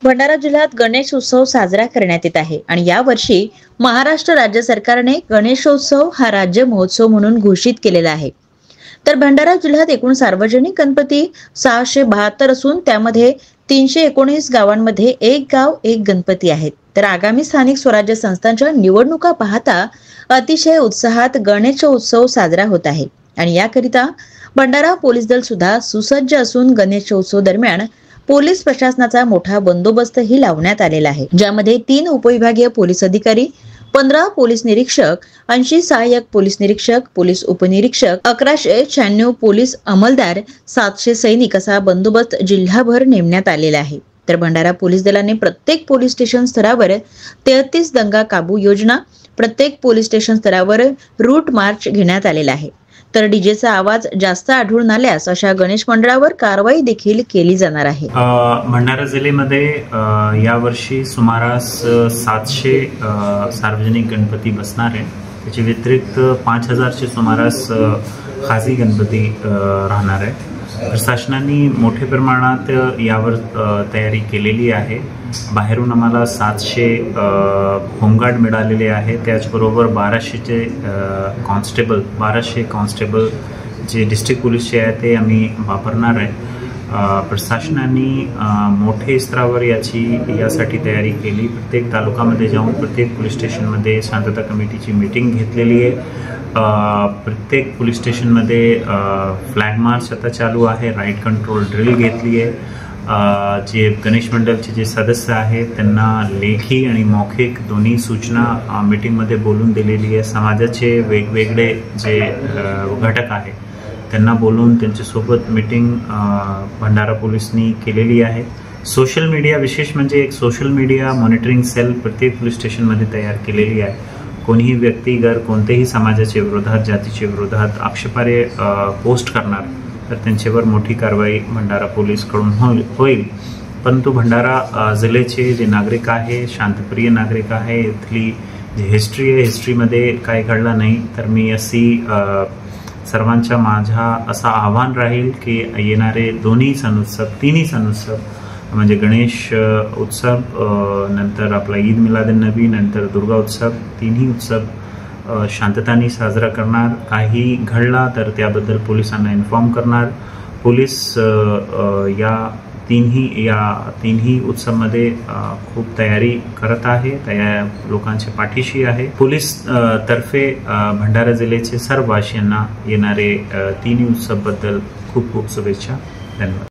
भंडारा जिल्ह्यात गणेश उत्सव साजरा करण्यात येत आहे आणि यावर्षी महाराष्ट्र राज्य सरकारने गणेशोत्सव हा राज्य महोत्सव म्हणून घोषित केलेला आहे। तर भंडारा जिल्ह्यात एकूण सार्वजनिक गणपती 672 असून त्यामध्ये 319 गावांमध्ये एक गाव एक गणपती आहेत। तर आगामी स्थानिक स्वराज्य संस्थांच्या निवडणुका पाहता अतिशय उत्साहात गणेशोत्सव साजरा होत आहे आणि याकरिता भंडारा पोलीस दल सुद्धा सुसज्ज असून गणेशोत्सव दरम्यान पोलीस प्रशासनाचा मोठा बंदोबस्तही लावण्यात आलेला आहे, ज्यामध्ये 3 उपविभागीय पोलीस अधिकारी, 15 पोलीस निरीक्षक, 80 सहाय्यक पोलीस निरीक्षक, पोलीस उपनिरीक्षक, 1196 पोलीस अंमलदार, 700 सैनिक असा बंदोबस्त जिल्हाभर नेमण्यात आलेला आहे। तर भंडारा पोलीस दलाने प्रत्येक पोलीस स्टेशन स्तरावर 33 दंगा काबू योजना, प्रत्येक पोलीस स्टेशन स्तरावर रूट मार्च घेण्यात आलेला आहे। तर डीजेचा आवाज जास्त आढळून आल्यास अशा गणेश मंडळावर कारवाई देखील केली जाणार आहे। भंडारा जिल्ह्यामध्ये यावर्षी सुमारास 700 सार्वजनिक गणपती बसणार आहे। त्याच्या व्यतिरिक्त 5000 चे सुमारास खाजगी गणपती राहणार आहे। प्रशासनाने मोठ्या प्रमाणात यावर तयारी केलेली आहे। बाहेरून आम्हाला 700 होमगार्ड मिळालेले आहे, त्याचबरोबर 1200 कॉन्स्टेबल जे डिस्ट्रिक्ट पोलीसचे आहे ते आम्ही वापरणार आहे। प्रशासनाने मोठे स्तरावर यासाठी तयारी केली। प्रत्येक तालुक्यामध्ये जाऊन प्रत्येक पोलीस स्टेशनमध्ये शांतता कमिटीची मीटिंग घेतलेली आहे। प्रत्येक पोलीस स्टेशनमध्ये फ्लॅग मार्च आता चालू आहे, राईट कंट्रोल ड्रिल घेतली आहे। जे गणेश मंडळचे जे सदस्य आहेत त्यांना लेखी आणि मौखिक दोन्ही सूचना मीटिंगमध्ये बोलून दिलेली आहे। समाजाचे वेगवेगळे जे घटक आहेत त्यांना बोलून त्यांच्यासोबत मीटिंग भंडारा पोलिसांनी केलेली आहे। सोशल मीडिया विशेष म्हणजे एक सोशल मीडिया मॉनिटरिंग सेल प्रत्येक पोलीस स्टेशनमध्ये तयार केलेली आहे। कोणीही व्यक्ती जर कोणत्याही समाजाच्या विरोधात, जातीच्या विरोधात आक्षेपार्ह पोस्ट करणार तर त्यांच्यावर मोठी कारवाई भंडारा पोलीस कडून होईल। परंतु भंडारा जिल्ह्याचे जे नागरिक आहे, शांतप्रिय नागरिक आहे, इथली जी हिस्ट्री आहे, हिस्ट्रीमध्ये काय घडलं नाही, तर मी अशी सर्वांच्या माझा असा आव्हान राहील की येणारे दोन्ही सण उत्सव, तिन्ही सण उत्सव म्हणजे गणेश उत्सव, नंतर आपला ईद मिलादुन्नबी, नंतर दुर्गा उत्सव, तिन्ही उत्सव शांतताने साजरा करणार। काही घडला तर त्याबद्दल पोलिसांना इन्फॉर्म करणार। पोलीस या तिन्ही उत्सवमध्ये खूप तयारी करत आहे, त्या लोकांच्या पाठीशी आहे। पोलीस तर्फे भंडारा जिल्ह्याचे सर्व वासियांना येणारे तिन्ही उत्सवाबद्दल खूप खूप शुभेच्छा। धन्यवाद।